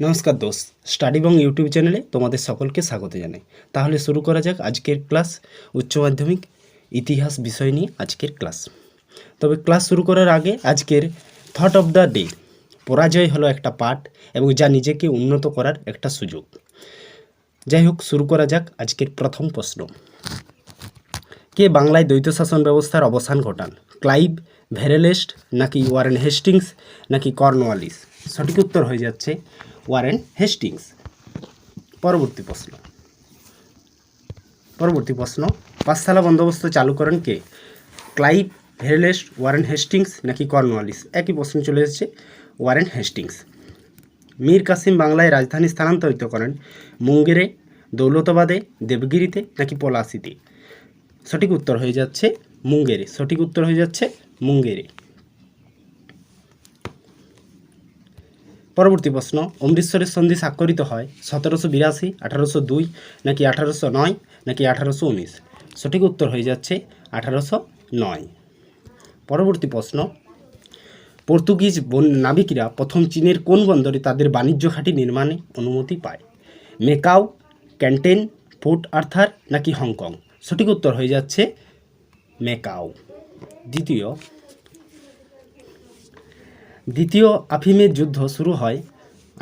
নমস্কার দোস্ত, স্টাডি বং ইউটিউব চ্যানেলে তোমাদের সকলকে স্বাগত জানাই। তাহলে শুরু করা যাক আজকের ক্লাস। উচ্চ মাধ্যমিক ইতিহাস বিষয় নিয়ে আজকের ক্লাস। তবে ক্লাস শুরু করার আগে আজকের থট অফ দ্য ডে, পরাজয় হলো একটা পাঠ এবং যা নিজেকে উন্নত করার একটা সুযোগ। যাই হোক, শুরু করা যাক আজকের প্রথম প্রশ্ন। কে বাংলায় দ্বৈত শাসন ব্যবস্থার অবসান ঘটান? ক্লাইভ, ভেরেলেস্ট, নাকি ওয়ারেন হেস্টিংস, নাকি কর্নওয়ালিস? সঠিক উত্তর হয়ে যাচ্ছে ওয়ারেন হেস্টিংস। পরবর্তী প্রশ্ন, পাঁচশালা বন্দোবস্ত চালু করেন কে? ক্লাইভ, ভেরেলেস্ট, ওয়ারেন হেস্টিংস, নাকি কর্নওয়ালিস? একই প্রশ্ন চলে এসেছে, ওয়ারেন হেস্টিংস। মীর কাসিম বাংলায় রাজধানী স্থানান্তরিত করেন মুঙ্গেরে, দৌলতাবাদে, দেবগিরিতে, নাকি পলাশিতে? সঠিক উত্তর হয়ে যাচ্ছে মুঙ্গেরে। মুঙ্গেরে। পরবর্তী প্রশ্ন, অমৃতসরের সন্ধি স্বাক্ষরিত হয় 1782, 1802, নাকি 1809, নাকি 1819? সঠিক উত্তর হয়ে যাচ্ছে 1809। পরবর্তী প্রশ্ন, পর্তুগিজ নাবিকরা প্রথম চীনের কোন বন্দরে তাদের বাণিজ্য ঘাঁটি নির্মাণে অনুমতি পায়? মেকাও, ক্যান্টেন, পোর্ট আর্থার, নাকি হংকং? সঠিক উত্তর হয়ে যাচ্ছে মেকাও। দ্বিতীয় আফিমের যুদ্ধ শুরু হয়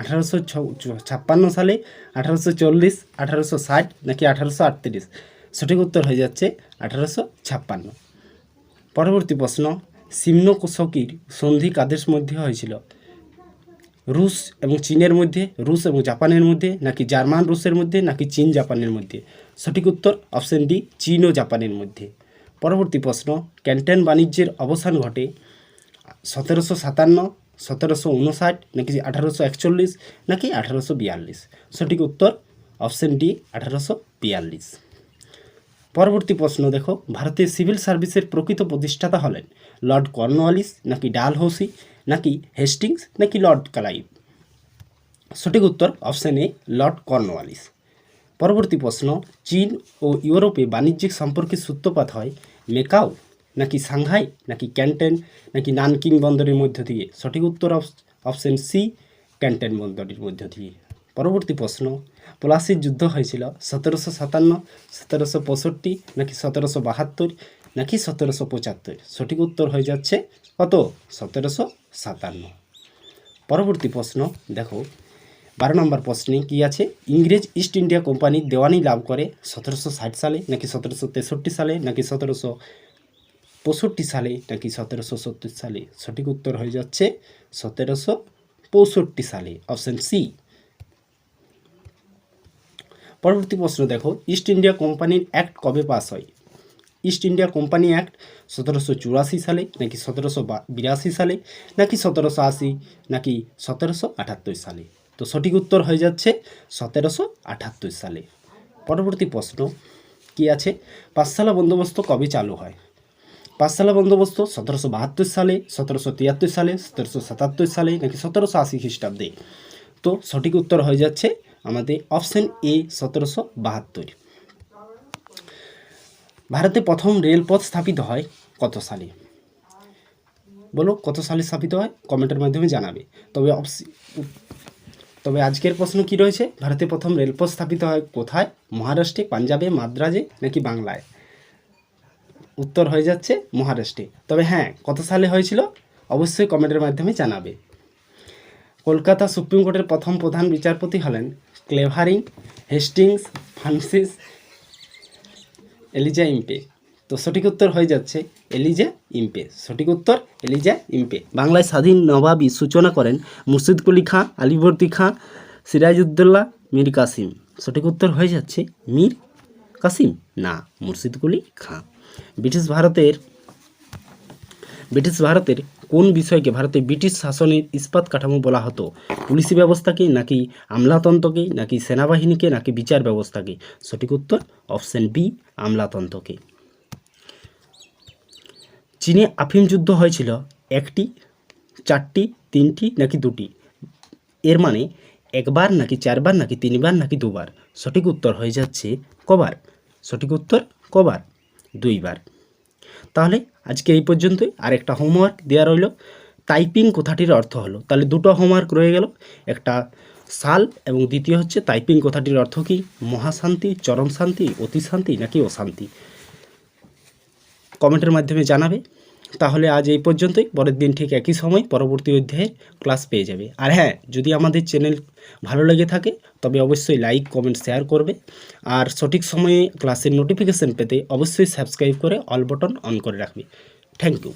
1856 সালে, 1840, 1860, নাকি 1838? সঠিক উত্তর হয়ে যাচ্ছে 1856। পরবর্তী প্রশ্ন, সিমনোকসকির সন্ধি কাদের মধ্যে হয়েছিল? রুশ এবং চীনের মধ্যে, রুশ এবং জাপানের মধ্যে, নাকি জার্মান রুশের মধ্যে, নাকি চীন জাপানের মধ্যে? সঠিক উত্তর অপশন ডি, চীন ও জাপানের মধ্যে। পরবর্তী প্রশ্ন, ক্যান্টন বাণিজ্যের অবসান ঘটে 1757, 1759, নাকি 1841, নাকি 1842? সঠিক উত্তর অপশন ডি, 1842। পরবর্তী প্রশ্ন দেখো, ভারতের সিভিল সার্ভিসের প্রকৃত প্রতিষ্ঠাতা হলেন লর্ড কর্নওয়ালিস, নাকি ডালহৌসি, নাকি হেস্টিংস, নাকি লর্ড ক্লাইভ? সঠিক উত্তর অপশন এ, লর্ড কর্নওয়ালিস। পরবর্তী প্রশ্ন, চীন ও ইউরোপে বাণিজ্যিক সম্পর্কের সূত্রপাত হয় মেকাও, নাকি সাংহাই, নাকি ক্যান্টন, নাকি নানকিং বন্দরের মধ্য দিয়ে? সঠিক উত্তর অপশন সি, ক্যান্টন বন্দরের মধ্য দিয়ে। পরবর্তী প্রশ্ন, পলাশির যুদ্ধ হয়েছিল 1757, 1765, নাকি 1772, নাকি 1775? সঠিক উত্তর হয়ে যাচ্ছে কত? 1757। পরবর্তী প্রশ্ন দেখো, 12 নম্বর প্রশ্নে কি আছে? ইংরেজ ইস্ট ইন্ডিয়া কোম্পানির দেওয়ানি লাভ করে 1760 সালে, নাকি 1763 সালে, নাকি 1765 সালে, নাকি 1770 সালে? সঠিক উত্তর হয়ে যাচ্ছে 1765 সালে, অপশন সি। পরবর্তী প্রশ্ন দেখো, ইস্ট ইন্ডিয়া কোম্পানির অ্যাক্ট কবে পাস হয়? ইস্ট ইন্ডিয়া কোম্পানি অ্যাক্ট 1784 সালে, নাকি 1782 সালে, নাকি 1780, নাকি 1778 সালে? তো সঠিক উত্তর হয়ে যাচ্ছে 1778 সালে। পরবর্তী প্রশ্ন কি আছে? পাঁচশালা বন্দোবস্ত কবে চালু হয়? পাঁচশালা বন্দোবস্ত 1772 সালে, 1773 সালে, 1777 সালে, নাকি 1780 খ্রিস্টাব্দে? তো সঠিক উত্তর হয়ে যাচ্ছে আমাদের অপশন এ, 1772। ভারতে প্রথম রেলপথ স্থাপিত হয় কত সালে? বলো কত সালে স্থাপিত হয়, কমেন্টের মাধ্যমে জানাবে। তবে আজকের প্রশ্ন কি রয়েছে? ভারতে প্রথম রেলপথ স্থাপিত হয় কোথায়? মহারাষ্ট্রে, পাঞ্জাবে, মাদ্রাজে, নাকি বাংলায়? উত্তর হয়ে যাচ্ছে মহারাষ্ট্রে। তবে হ্যাঁ, কত সালে হয়েছিল অবশ্যই কমেন্টের মাধ্যমে জানাবে। কলকাতা সুপ্রিম কোর্টের প্রথম প্রধান বিচারপতি হলেন ক্লেভারিং, হেস্টিংস, ফ্রান্সিস, এলিজা ইম্পে? তো সঠিক উত্তর হয়ে যাচ্ছে এলিজা ইম্পে। সঠিক উত্তর এলিজা ইম্পে। বাংলায় স্বাধীন নবাবী সূচনা করেন মুর্শিদ কুলি খাঁ, আলিবর্দী খাঁ, সিরাজউদ্দৌলা, মীর কাসিম? সঠিক উত্তর হয়ে যাচ্ছে মীর কাসিম, না, মুর্শিদ কুলি খাঁ। ব্রিটিশ ভারতের কোন বিষয়কে ভারতে ব্রিটিশ শাসনের ইস্পাত কাঠামো বলা হতো? পুলিশি ব্যবস্থাকে, নাকি আমলাতন্ত্রকে, নাকি সেনাবাহিনীকে, নাকি বিচার ব্যবস্থাকে? সঠিক উত্তর অপশন বি, আমলাতন্ত্রকে। চীনে আফিম যুদ্ধ হয়েছিল 1টি, 4টি, 3টি, নাকি 2টি? এর মানে একবার, নাকি 4বার, নাকি 3বার, নাকি 2বার? সঠিক উত্তর হয়ে যাচ্ছে কবার? সঠিক উত্তর কবার? 2বার। তাহলে আজকে এই পর্যন্তই। আর একটা হোমওয়ার্ক দেওয়া রইল, টাইপিং কথাটির অর্থ হলো। তাহলে দুটো হোমওয়ার্ক রয়ে গেল, একটা সাল এবং দ্বিতীয় হচ্ছে তাইপিং কথাটির অর্থ কী, মহাশান্তি, চরম শান্তি, অতি শান্তি নাকি অশান্তি। কমেন্টের মাধ্যমে জানাবে। তাহলে আজ এই পর্যন্তই, পরের দিন ঠিক একই সময় পরবর্তী অধ্যায়ের ক্লাস পেয়ে যাবে। আর হ্যাঁ, যদি আমাদের চ্যানেল ভালো লেগে থাকে তবে অবশ্যই লাইক, কমেন্ট, শেয়ার করবে। আর সঠিক সময়ে ক্লাসের নোটিফিকেশান পেতে অবশ্যই সাবস্ক্রাইব করে অল বাটন অন করে রাখবে। Thank you.